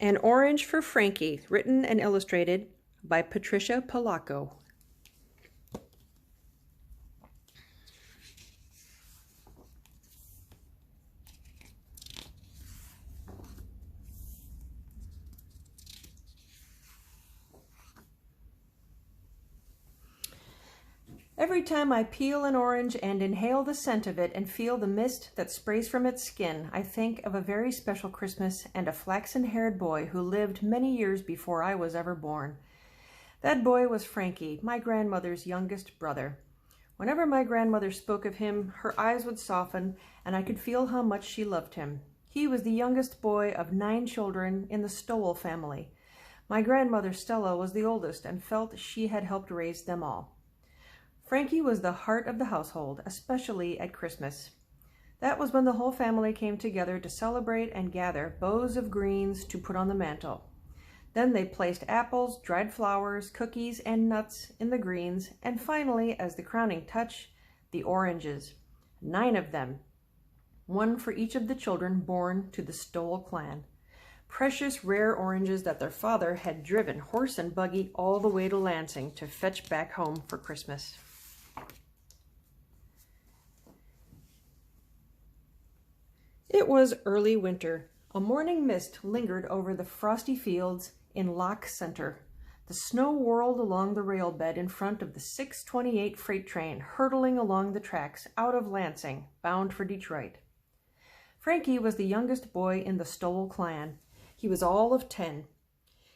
An Orange for Frankie, written and illustrated by Patricia Polacco. Every time I peel an orange and inhale the scent of it and feel the mist that sprays from its skin, I think of a very special Christmas and a flaxen-haired boy who lived many years before I was ever born. That boy was Frankie, my grandmother's youngest brother. Whenever my grandmother spoke of him, her eyes would soften, and I could feel how much she loved him. He was the youngest boy of 9 children in the Stowell family. My grandmother Stella was the oldest and felt she had helped raise them all. Frankie was the heart of the household, especially at Christmas. That was when the whole family came together to celebrate and gather bows of greens to put on the mantel. Then they placed apples, dried flowers, cookies, and nuts in the greens, and finally, as the crowning touch, the oranges. 9 of them, 1 for each of the children born to the Stowell clan. Precious, rare oranges that their father had driven horse and buggy all the way to Lansing to fetch back home for Christmas. It was early winter. A morning mist lingered over the frosty fields in Lock Center. The snow whirled along the rail bed in front of the 628 freight train, hurtling along the tracks out of Lansing, bound for Detroit. Frankie was the youngest boy in the Stowell clan. He was all of 10.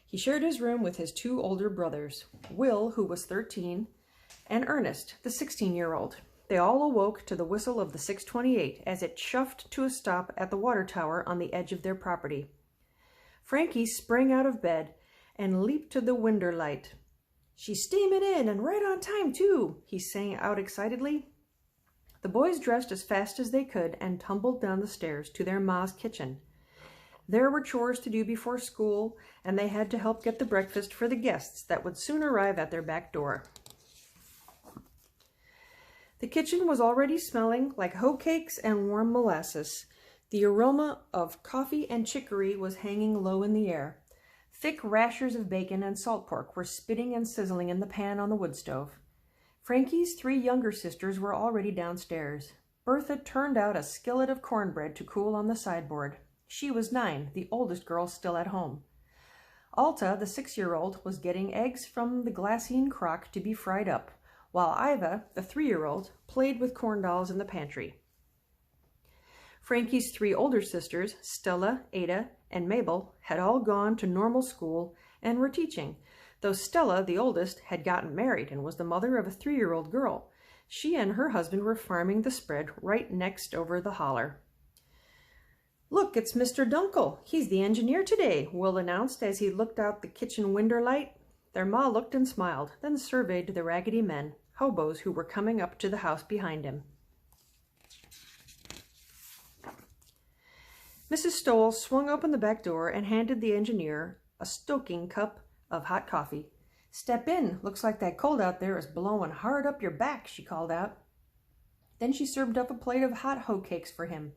He shared his room with his 2 older brothers, Will, who was 13, and Ernest, the 16-year-old. They all awoke to the whistle of the 628 as it chuffed to a stop at the water tower on the edge of their property. Frankie sprang out of bed and leaped to the window light. "She's steaming in, and right on time, too," he sang out excitedly. The boys dressed as fast as they could and tumbled down the stairs to their ma's kitchen. There were chores to do before school, and they had to help get the breakfast for the guests that would soon arrive at their back door. The kitchen was already smelling like hoe cakes and warm molasses. The aroma of coffee and chicory was hanging low in the air. Thick rashers of bacon and salt pork were spitting and sizzling in the pan on the wood stove. Frankie's 3 younger sisters were already downstairs. Bertha turned out a skillet of cornbread to cool on the sideboard. She was 9, the oldest girl still at home. Alta, the 6-year-old, was getting eggs from the glassine crock to be fried up, while Iva, the 3-year-old, played with corn dolls in the pantry. Frankie's 3 older sisters, Stella, Ada, and Mabel, had all gone to normal school and were teaching, though Stella, the oldest, had gotten married and was the mother of a 3-year-old girl. She and her husband were farming the spread right next over the holler. "Look, it's Mr. Dunkel. He's the engineer today," Will announced as he looked out the kitchen window light. Their ma looked and smiled, then surveyed the raggedy men, hobos who were coming up to the house behind him. Mrs. Stowell swung open the back door and handed the engineer a stoking cup of hot coffee. "Step in. Looks like that cold out there is blowing hard up your back," she called out. Then she served up a plate of hot hoe cakes for him.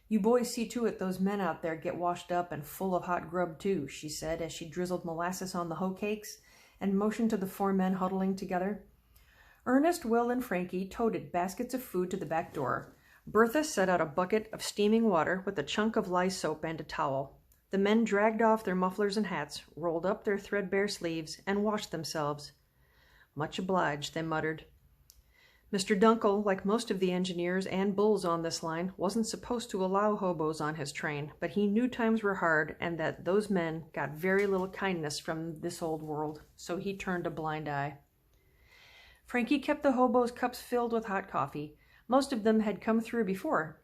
"You boys see to it those men out there get washed up and full of hot grub too," she said as she drizzled molasses on the hoe cakes and motioned to the 4 men huddling together. Ernest, Will, and Frankie toted baskets of food to the back door. Bertha set out a bucket of steaming water with a chunk of lye soap and a towel. The men dragged off their mufflers and hats, rolled up their threadbare sleeves, and washed themselves. "Much obliged," they muttered. Mr. Dunkel, like most of the engineers and bulls on this line, wasn't supposed to allow hobos on his train, but he knew times were hard and that those men got very little kindness from this old world, so he turned a blind eye. Frankie kept the hobos' cups filled with hot coffee. Most of them had come through before,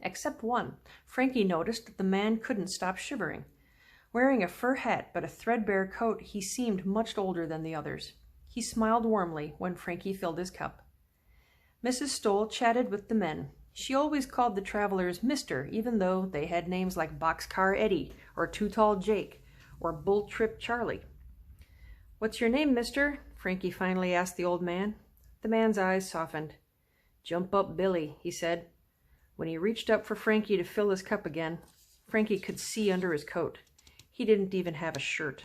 except one. Frankie noticed that the man couldn't stop shivering. Wearing a fur hat but a threadbare coat, he seemed much older than the others. He smiled warmly when Frankie filled his cup. Mrs. Stowell chatted with the men. She always called the travelers Mr., even though they had names like Boxcar Eddie, or Too Tall Jake, or Bull Trip Charlie. "What's your name, mister?" Frankie finally asked the old man. The man's eyes softened. "Jump Up Billy," he said. When he reached up for Frankie to fill his cup again, Frankie could see under his coat. He didn't even have a shirt.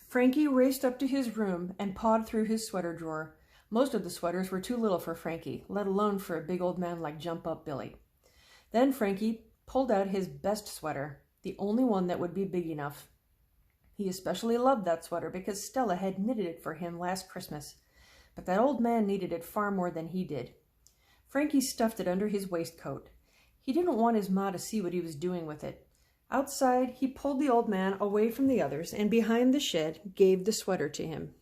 Frankie raced up to his room and pawed through his sweater drawer. Most of the sweaters were too little for Frankie, let alone for a big old man like Jump-Up Billy. Then Frankie pulled out his best sweater, the only one that would be big enough. He especially loved that sweater because Stella had knitted it for him last Christmas, but that old man needed it far more than he did. Frankie stuffed it under his waistcoat. He didn't want his ma to see what he was doing with it. Outside, he pulled the old man away from the others and behind the shed gave the sweater to him.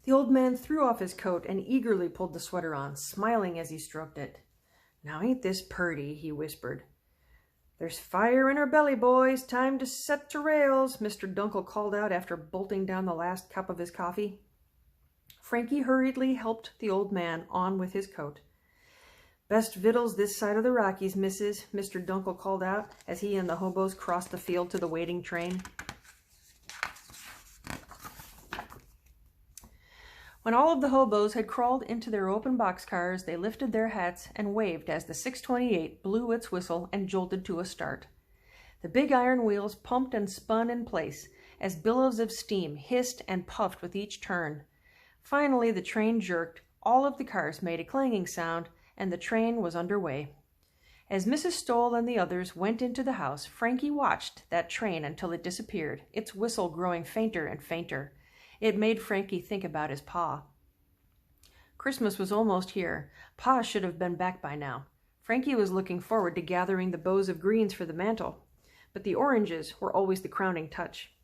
The old man threw off his coat and eagerly pulled the sweater on, smiling as he stroked it. "Now ain't this purty," he whispered. "There's fire in her belly, boys. Time to set to rails," Mr. Dunkel called out after bolting down the last cup of his coffee. Frankie hurriedly helped the old man on with his coat. "Best victuals this side of the Rockies, missus," Mr. Dunkel called out as he and the hobos crossed the field to the waiting train. When all of the hobos had crawled into their open boxcars, they lifted their hats and waved as the 628 blew its whistle and jolted to a start. The big iron wheels pumped and spun in place as billows of steam hissed and puffed with each turn. Finally, the train jerked, all of the cars made a clanging sound, and the train was underway. As Mrs. Stoll and the others went into the house, Frankie watched that train until it disappeared, its whistle growing fainter and fainter. It made Frankie think about his pa. Christmas was almost here. Pa should have been back by now. Frankie was looking forward to gathering the bows of greens for the mantel, but the oranges were always the crowning touch.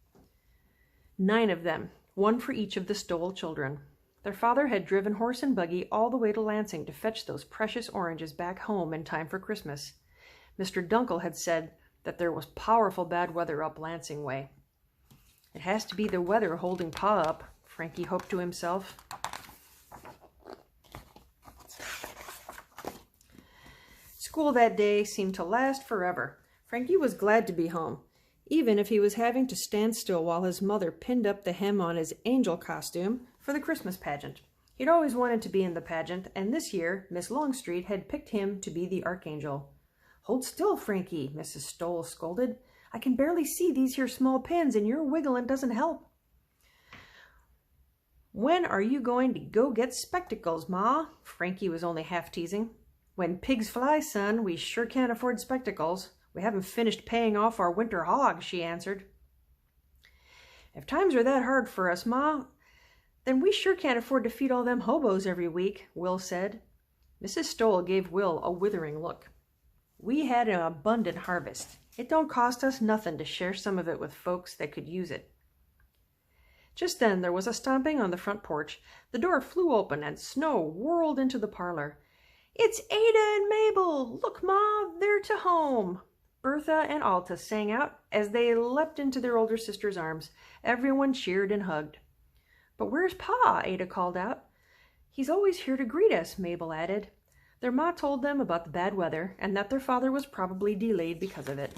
9 of them, 1 for each of the Stoll children. Their father had driven horse and buggy all the way to Lansing to fetch those precious oranges back home in time for Christmas. Mr. Dunkel had said that there was powerful bad weather up Lansing way. "It has to be the weather holding Pa up," Frankie hoped to himself. School that day seemed to last forever. Frankie was glad to be home, even if he was having to stand still while his mother pinned up the hem on his angel costume for the Christmas pageant. He'd always wanted to be in the pageant, and this year Miss Longstreet had picked him to be the archangel. "Hold still, Frankie," Mrs. Stoll scolded. "I can barely see these here small pins, and your wiggling doesn't help." "When are you going to go get spectacles, Ma?" Frankie was only half teasing. "When pigs fly, son, we sure can't afford spectacles. We haven't finished paying off our winter hog," she answered. "If times are that hard for us, Ma, then we sure can't afford to feed all them hobos every week," Will said. Mrs. Stoll gave Will a withering look. "We had an abundant harvest. It don't cost us nothing to share some of it with folks that could use it." Just then there was a stomping on the front porch. The door flew open and snow whirled into the parlor. "It's Ada and Mabel! Look, Ma, they're to home!" Bertha and Alta sang out as they leapt into their older sister's arms. Everyone cheered and hugged. "But where's Pa?" Ada called out. "He's always here to greet us," Mabel added. Their ma told them about the bad weather and that their father was probably delayed because of it.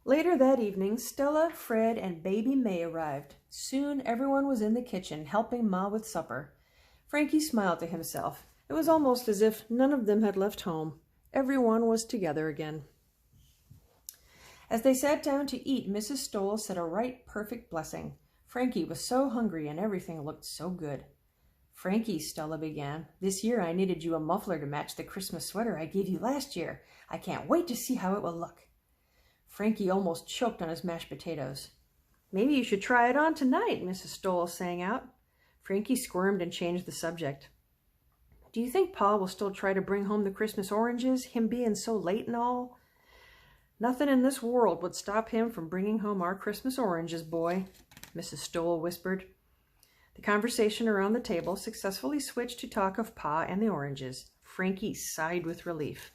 Later that evening, Stella, Fred, and baby May arrived. Soon everyone was in the kitchen helping Ma with supper. Frankie smiled to himself. It was almost as if none of them had left home. Everyone was together again. As they sat down to eat, Mrs. Stoll said a right perfect blessing. Frankie was so hungry and everything looked so good. "Frankie," Stella began, "this year I knitted you a muffler to match the Christmas sweater I gave you last year. I can't wait to see how it will look." Frankie almost choked on his mashed potatoes. "Maybe you should try it on tonight," Mrs. Stoll sang out. Frankie squirmed and changed the subject. "Do you think Pa will still try to bring home the Christmas oranges, him being so late and all?" "Nothing in this world would stop him from bringing home our Christmas oranges, boy," Mrs. Stoll whispered. The conversation around the table successfully switched to talk of Pa and the oranges. Frankie sighed with relief.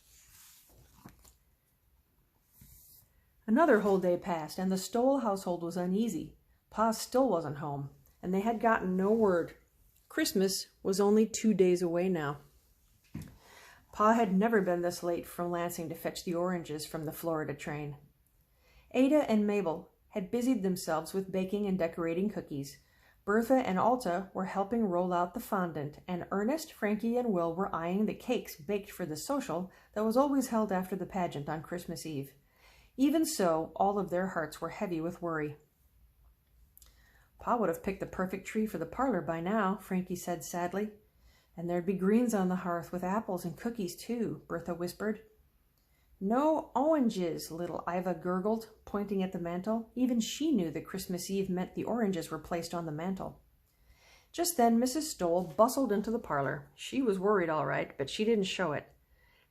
Another whole day passed, and the Stoll household was uneasy. Pa still wasn't home, and they had gotten no word. Christmas was only 2 days away now. Pa had never been this late from Lansing to fetch the oranges from the Florida train. Ada and Mabel had busied themselves with baking and decorating cookies. Bertha and Alta were helping roll out the fondant, and Ernest, Frankie, and Will were eyeing the cakes baked for the social that was always held after the pageant on Christmas Eve. Even so, all of their hearts were heavy with worry. Pa would have picked the perfect tree for the parlor by now, Frankie said sadly. And there'd be greens on the hearth with apples and cookies too, Bertha whispered. No oranges, little Iva gurgled, pointing at the mantel. Even she knew that Christmas Eve meant the oranges were placed on the mantel. Just then Mrs. Stoll bustled into the parlor. She was worried, all right, but she didn't show it.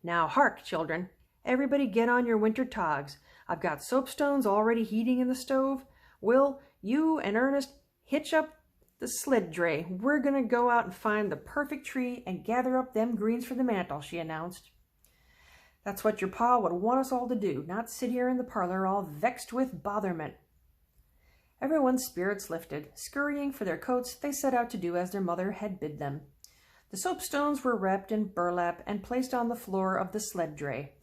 Now hark, children. Everybody get on your winter togs. I've got soapstones already heating in the stove. Will, you and Ernest hitch up the sled dray. We're going to go out and find the perfect tree and gather up them greens for the mantel, she announced. That's what your pa would want us all to do, not sit here in the parlor all vexed with botherment. Everyone's spirits lifted. Scurrying for their coats, they set out to do as their mother had bid them. The soapstones were wrapped in burlap and placed on the floor of the sled dray.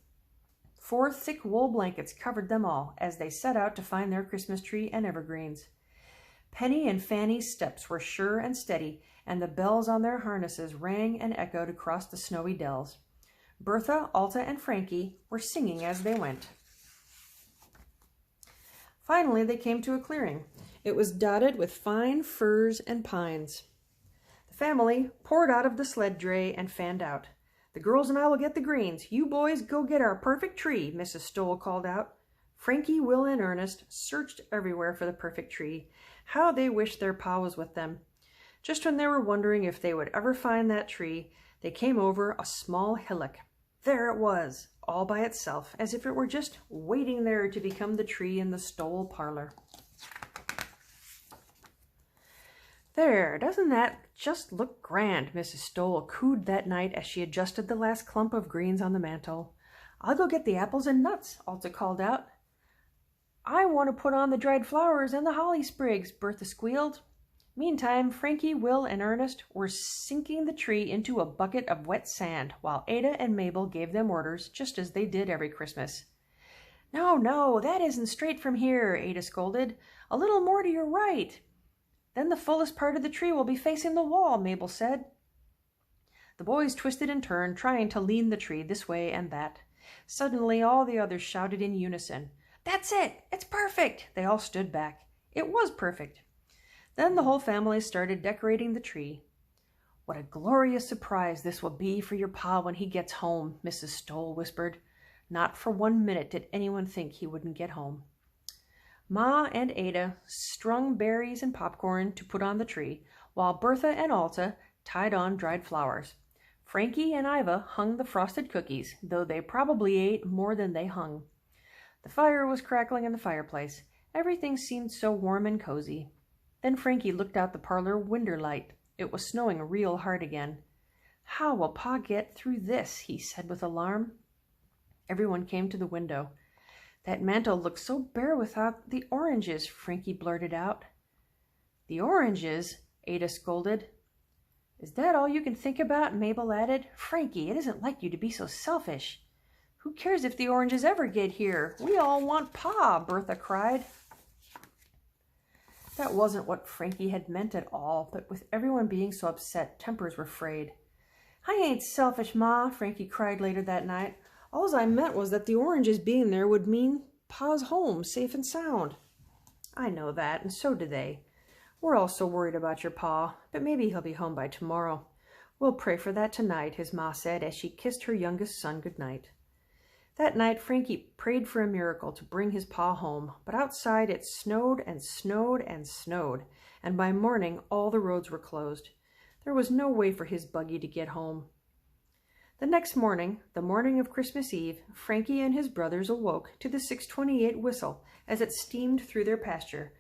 4 thick wool blankets covered them all as they set out to find their Christmas tree and evergreens. Penny and Fanny's steps were sure and steady, and the bells on their harnesses rang and echoed across the snowy dells. Bertha, Alta, and Frankie were singing as they went. Finally, they came to a clearing. It was dotted with fine firs and pines. The family poured out of the sled dray and fanned out. The girls and I will get the greens. You boys go get our perfect tree, Mrs. Stoll called out. Frankie, Will, and Ernest searched everywhere for the perfect tree. How they wished their pa was with them. Just when they were wondering if they would ever find that tree, they came over a small hillock. There it was, all by itself, as if it were just waiting there to become the tree in the Stoll parlor. There, doesn't that just look grand, Mrs. Stoll cooed that night as she adjusted the last clump of greens on the mantel. I'll go get the apples and nuts, Alta called out. I want to put on the dried flowers and the holly sprigs, Bertha squealed. Meantime, Frankie, Will, and Ernest were sinking the tree into a bucket of wet sand, while Ada and Mabel gave them orders, just as they did every Christmas. No, that isn't straight from here, Ada scolded. A little more to your right. Then the fullest part of the tree will be facing the wall, Mabel said. The boys twisted and turned, trying to lean the tree this way and that. Suddenly, all the others shouted in unison. That's it! It's perfect! They all stood back. It was perfect. Then the whole family started decorating the tree. What a glorious surprise this will be for your pa when he gets home, Mrs. Stoll whispered. Not for 1 minute did anyone think he wouldn't get home. Ma and Ada strung berries and popcorn to put on the tree, while Bertha and Alta tied on dried flowers. Frankie and Iva hung the frosted cookies, though they probably ate more than they hung. The fire was crackling in the fireplace. Everything seemed so warm and cozy. Then Frankie looked out the parlor window light. It was snowing real hard again. How will Pa get through this? He said with alarm. Everyone came to the window. That mantel looks so bare without the oranges, Frankie blurted out. The oranges? Ada scolded. Is that all you can think about? Mabel added. Frankie, it isn't like you to be so selfish. Who cares if the oranges ever get here? We all want Pa, Bertha cried. That wasn't what Frankie had meant at all, but with everyone being so upset, tempers were frayed. I ain't selfish, Ma, Frankie cried later that night. All I meant was that the oranges being there would mean Pa's home, safe and sound. I know that, and so do they. We're all so worried about your Pa, but maybe he'll be home by tomorrow. We'll pray for that tonight, his ma said as she kissed her youngest son good night. That night, Frankie prayed for a miracle to bring his pa home, but outside it snowed and snowed and snowed, and by morning all the roads were closed. There was no way for his buggy to get home. The next morning, the morning of Christmas Eve, Frankie and his brothers awoke to the 6:28 whistle as it steamed through their pasture.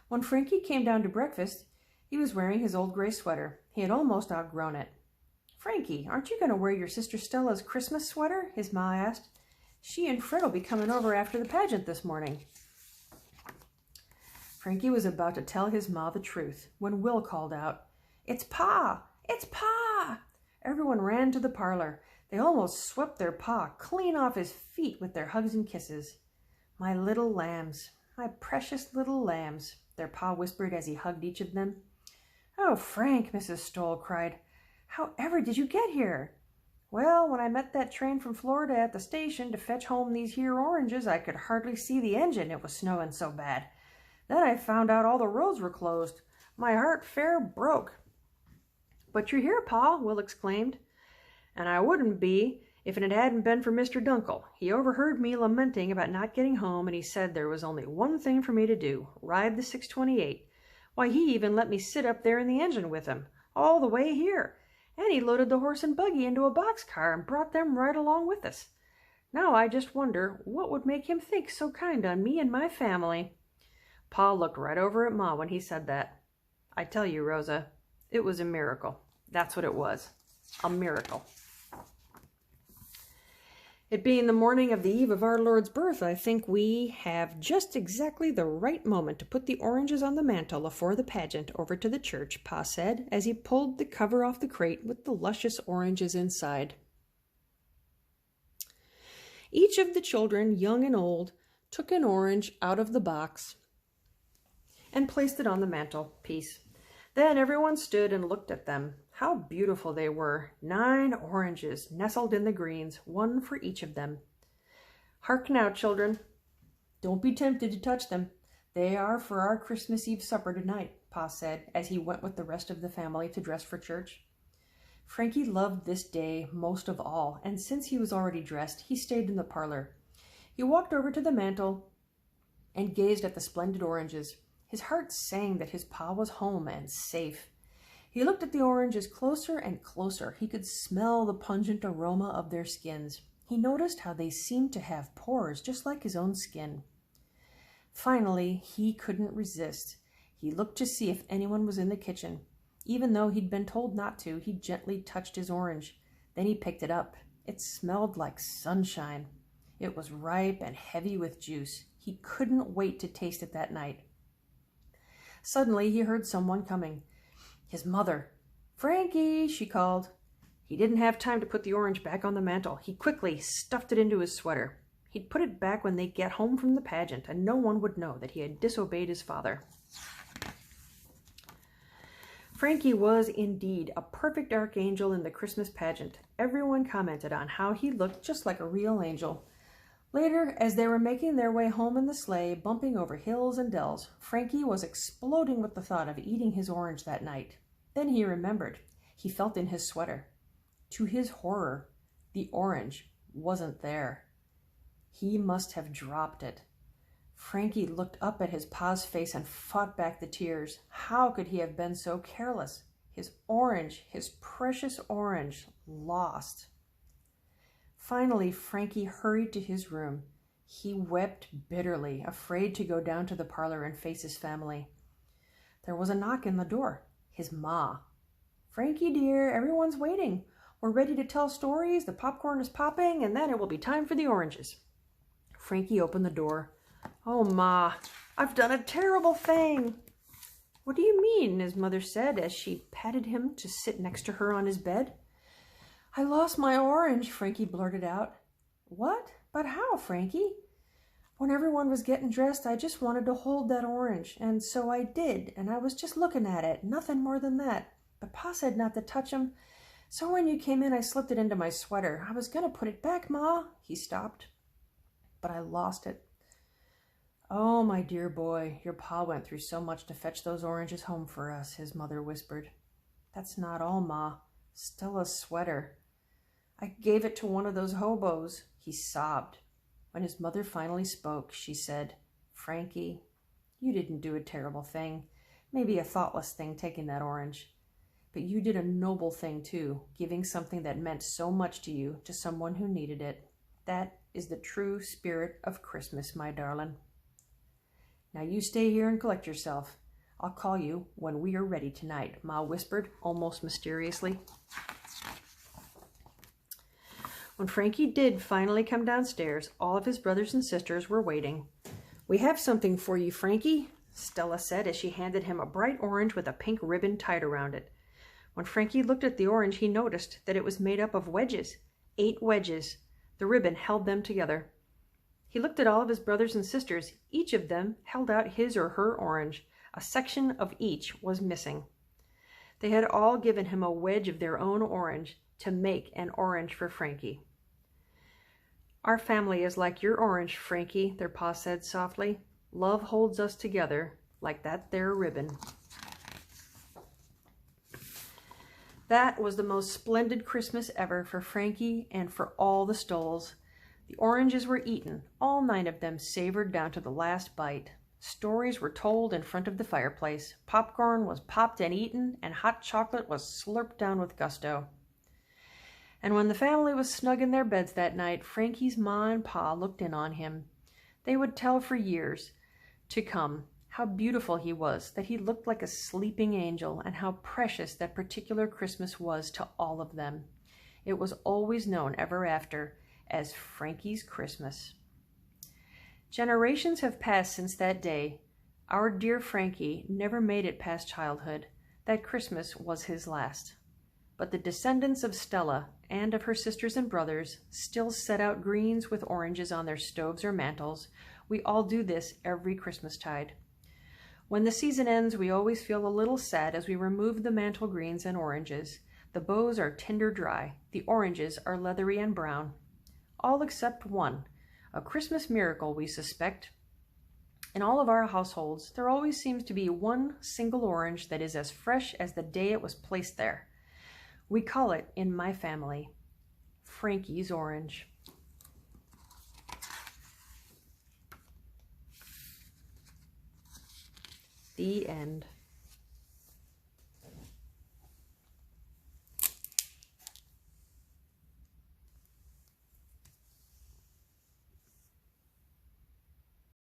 When Frankie came down to breakfast, he was wearing his old gray sweater. He had almost outgrown it. Frankie, aren't you going to wear your sister Stella's Christmas sweater? His ma asked. She and Fred will be coming over after the pageant this morning. Frankie was about to tell his ma the truth when Will called out, It's Pa! It's Pa! Everyone ran to the parlor. They almost swept their pa clean off his feet with their hugs and kisses. My little lambs, my precious little lambs, their pa whispered as he hugged each of them. "Oh, Frank," Mrs. Stoll cried. "How ever did you get here?" "Well, when I met that train from Florida at the station to fetch home these here oranges, I could hardly see the engine, it was snowing so bad. Then I found out all the roads were closed. My heart fair broke." "But you're here, Pa," Will exclaimed. "And I wouldn't be if it hadn't been for Mr. Dunkel. He overheard me lamenting about not getting home, and he said there was only one thing for me to do, ride the 628. Why, he even let me sit up there in the engine with him, all the way here, and he loaded the horse and buggy into a boxcar and brought them right along with us. Now I just wonder what would make him think so kind on me and my family." Pa looked right over at Ma when he said that. I tell you, Rosa, it was a miracle. That's what it was. A miracle. It being the morning of the eve of our Lord's birth, I think we have just exactly the right moment to put the oranges on the mantel afore the pageant over to the church, Pa said, as he pulled the cover off the crate with the luscious oranges inside. Each of the children, young and old, took an orange out of the box and placed it on the mantelpiece. Then everyone stood and looked at them. How beautiful they were. 9 oranges nestled in the greens, one for each of them. "Hark now, children. Don't be tempted to touch them. They are for our Christmas Eve supper tonight," Pa said, as he went with the rest of the family to dress for church. Frankie loved this day most of all, and since he was already dressed, he stayed in the parlor. He walked over to the mantel and gazed at the splendid oranges. His heart sang that his Pa was home and safe. He looked at the oranges closer and closer. He could smell the pungent aroma of their skins. He noticed how they seemed to have pores just like his own skin. Finally, he couldn't resist. He looked to see if anyone was in the kitchen. Even though he'd been told not to, he gently touched his orange. Then he picked it up. It smelled like sunshine. It was ripe and heavy with juice. He couldn't wait to taste it that night. Suddenly, he heard someone coming. His mother. "Frankie," she called. He didn't have time to put the orange back on the mantel. He quickly stuffed it into his sweater. He'd put it back when they'd get home from the pageant, and no one would know that he had disobeyed his father. Frankie was indeed a perfect archangel in the Christmas pageant. Everyone commented on how he looked just like a real angel. Later, as they were making their way home in the sleigh, bumping over hills and dells, Frankie was exploding with the thought of eating his orange that night. Then he remembered. He felt in his sweater. To his horror, the orange wasn't there. He must have dropped it. Frankie looked up at his Pa's face and fought back the tears. How could he have been so careless? His orange, his precious orange, lost. Finally, Frankie hurried to his room. He wept bitterly, afraid to go down to the parlor and face his family. There was a knock in the door. His Ma. "Frankie, dear, everyone's waiting. We're ready to tell stories, the popcorn is popping, and then it will be time for the oranges." Frankie opened the door. "Oh, Ma, I've done a terrible thing." "What do you mean?" his mother said as she patted him to sit next to her on his bed. "I lost my orange," Frankie blurted out. "What? But how, Frankie?" "When everyone was getting dressed, I just wanted to hold that orange, and so I did, and I was just looking at it, nothing more than that. But Pa said not to touch him, so when you came in, I slipped it into my sweater. I was going to put it back, Ma." He stopped. "But I lost it." "Oh, my dear boy, your Pa went through so much to fetch those oranges home for us," his mother whispered. "That's not all, Ma. Stella's sweater. I gave it to one of those hobos." He sobbed. When his mother finally spoke, she said, "Frankie, you didn't do a terrible thing, maybe a thoughtless thing taking that orange. But you did a noble thing too, giving something that meant so much to you to someone who needed it. That is the true spirit of Christmas, my darling. Now you stay here and collect yourself. I'll call you when we are ready tonight," Ma whispered, almost mysteriously. When Frankie did finally come downstairs, all of his brothers and sisters were waiting. "We have something for you, Frankie," Stella said as she handed him a bright orange with a pink ribbon tied around it. When Frankie looked at the orange, he noticed that it was made up of wedges, 8 wedges. The ribbon held them together. He looked at all of his brothers and sisters. Each of them held out his or her orange. A section of each was missing. They had all given him a wedge of their own orange to make an orange for Frankie. "Our family is like your orange, Frankie," their pa said softly. "Love holds us together like that there ribbon." That was the most splendid Christmas ever for Frankie and for all the Stolls. The oranges were eaten, all 9 of them savored down to the last bite. Stories were told in front of the fireplace. Popcorn was popped and eaten, and hot chocolate was slurped down with gusto. And when the family was snug in their beds that night, Frankie's ma and pa looked in on him. They would tell for years to come how beautiful he was, that he looked like a sleeping angel, and how precious that particular Christmas was to all of them. It was always known ever after as Frankie's Christmas. Generations have passed since that day. Our dear Frankie never made it past childhood. That Christmas was his last. But the descendants of Stella and of her sisters and brothers still set out greens with oranges on their stoves or mantles. We all do this every Christmastide. When the season ends, we always feel a little sad as we remove the mantle greens and oranges. The bows are tinder dry. The oranges are leathery and brown. All except one, a Christmas miracle, we suspect. In all of our households, there always seems to be one single orange that is as fresh as the day it was placed there. We call it, in my family, Frankie's orange. The end.